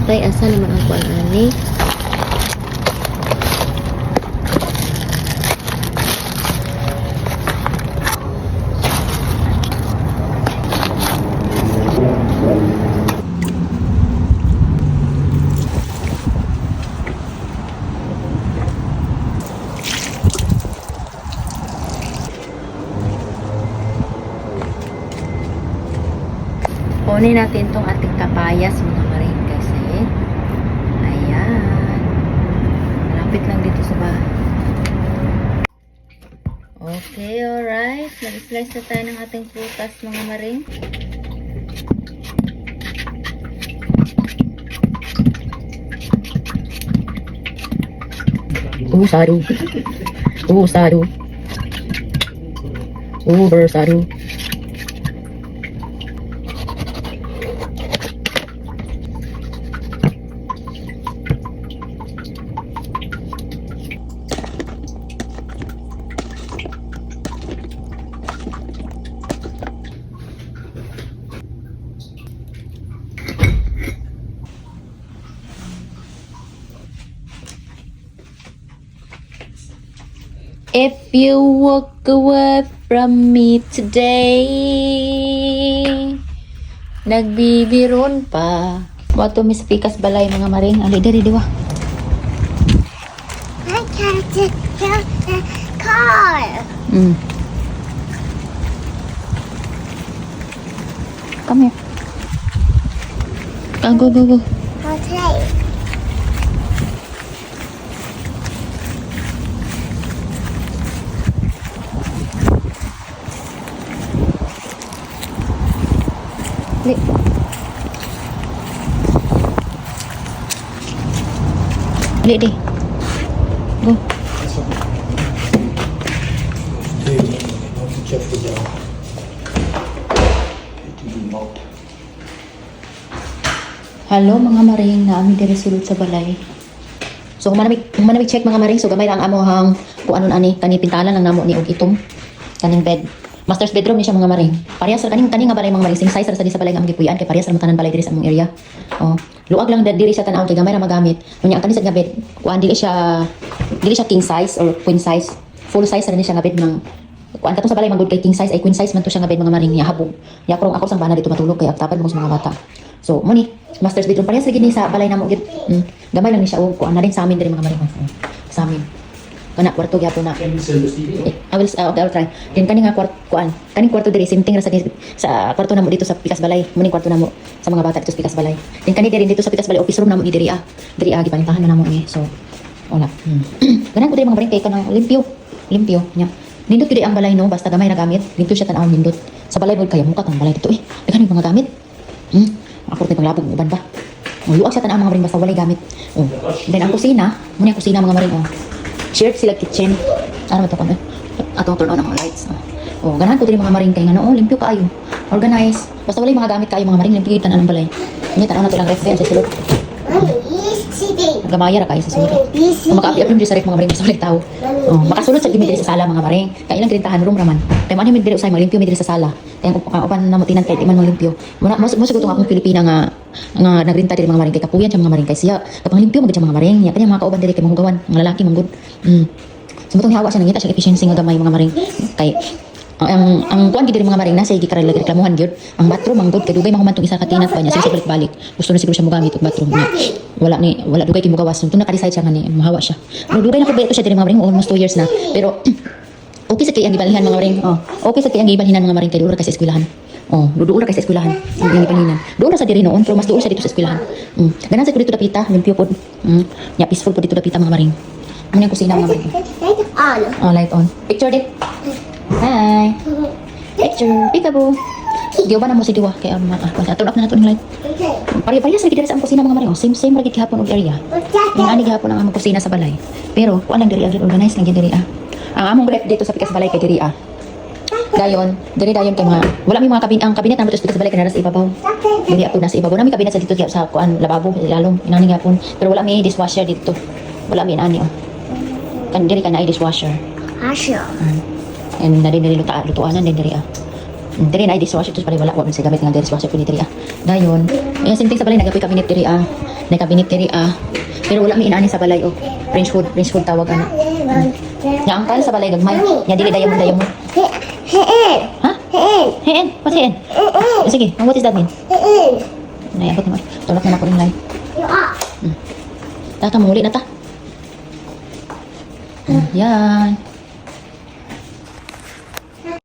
Tay asa naman ang kuan ani? Kunin natin tong ating kapayas mga maring kasi ayan, malapit lang dito sa bahay. Okay, alright, nag-slice na tayo ng ating prutas mga maring. Saru saru saru. If you walk away from me today, nagbibiron pa. Wato mis pikas balay mga maring. Ali diri diwa. I can't get the car. Come here. Go, go, go. Okay. Dali. Dali, di. Go. Hello mga maring na ami diri sulod sa balay. So humanamig check mga maring so gamay lang amo hang kuanon ani kani pintalan lang namo ni og itom kaning bed. Master's bedroom ni siya mga maring. Parehas sa kaning nga balay mga maring sing size ra sa di sa balay nga among gipuy-an kay parehas ra tanan balay diri sa among area. Oh, luag lang diri siya tan-aw kay gamay ra magamit. Unya ang kani sa nga bed, kuan dili siya king size or queen size. Full size ra ni siya nga bed ng kuan katong sa balay manggod kay king size ay queen size man to siya nga bed mga maring niya habog. Ya krong ako sang bana dito matulog kay agtapan mo sa mga bata. So, mo ni master's bedroom parehas lagi ni sa balay namo gid. Gamay lang ni siya og kuan na rin sa amin diri mga maring. Sa amin. Kana kwarto gyapon na. I will try. Then kani nga kuan. Kani kwarto diri same thing ra sa kwarto namo dito sa Pikas Balay. Muni kwarto namo sa mga bata dito sa Pikas Balay. Then kani diri dito sa Pikas Balay office room namo ni diri gipantahan na namo ni. So wala. Ganan ko diri mga baring kay kanang limpyo nya. Nindot gid ang balay no basta gamay ra gamit. Dito siya tan-aw nindot. Sa balay bud kay muka kang balay dito Dagan yung mga gamit. Ako tay panglabog uban ba. Luag siya tan-aw mga baring basta walay gamit. Then ang kusina, muni ang kusina mga baring shared sila kitchen. Ano ba ito kami? Atong turn on ang mga lights. Ganahan ko din mga maring kay nga limpyo kaayo. Organize. Basta wala yung mga gamit kaayo mga maring limpyo kita na ng balay. Hindi tanaw na ito lang ref sa sulod. Gamaya ra kayo sa sulod. Maka-up yung sa ref mga maring basta wala tao. Makasulod sa gimid sa sala mga maring. Kaya ilang grintahan room raman. Kaya man yung midiri usay maglimpyo midiri sa sala. Kaya upan na mutinan kay timan maglimpyo. Mo siguro tong akong Pilipina nga nagrinta diri mga maring kay kapuyan siya mga maring kay siya kapang limpyo magud siya mga maring nya kanya mga kauban diri kay mahugawan mga lalaki manggod. Sumutong hihawa siya nangita siya efficiency nga gamay mga maring kay ang kuan gid diri mga maring nasa gikarag reklamuhan gyud ang bathroom manggod kay dugay mahumantong isa ka tinat pa niya siya balik-balik gusto na siguro siya mogamit og bathroom niya wala dugay kay mogawas tun naka-decide siya nga ni mahawa siya pero dugay na ko siya diri mga maring almost 2 years na pero okay sa kay ang gibalhan mga maring okay sa kay ang gibalhan mga maring kay duro kasi eskwelahan. Doon ra kay sa eskwelahan. Ang paninan. Doon ra sa diri noon, pero mas doon sa dito sa eskwelahan. Ganan sa dito dapita, limpyo pod. Nya peaceful pod dito dapita mga maring. Ano yung kusina mga maring? Light on. Light on. Picture dit. Hi. Picture. Peekaboo. Diyo ba na mo si Diwa kay turn off na nato ng light. Pare-parehas lagi diri sa among kusina mga maring. Same ra gid gihapon og area. Ang ani gihapon ang among kusina sa balay. Pero kuan lang diri organize lang gid diri Ang among ref dito sa Pikas Balay kay diri dayon kay mga wala mi mga ang kabinet namo sa balay kanara sa ibabaw. Dili ako nasa ibabaw. Nami kabinet sa dito sa kuan lababo lalong inani gyapon. Pero wala mi dishwasher dito. Wala mi ani Kan diri ka na dishwasher. Asya. And na din lutuanan din diri Diri na ay dishwasher to pala wala wa man sa gamit nga dishwasher ko diri ah. Dayon, ay same thing sa balay nagapoy cabinet diri ah. Nay cabinet diri ah. Pero wala mi inani sa balay oh. French food tawag ana. Nya ang kal sa balay gagmay. Nya dili dayon. Hen. Ha? Hen. Hen, what's hen? Sige, what does that mean? Nay abot mo. Tulak na ako rin lay. You are. Tata muli na ta. Yan.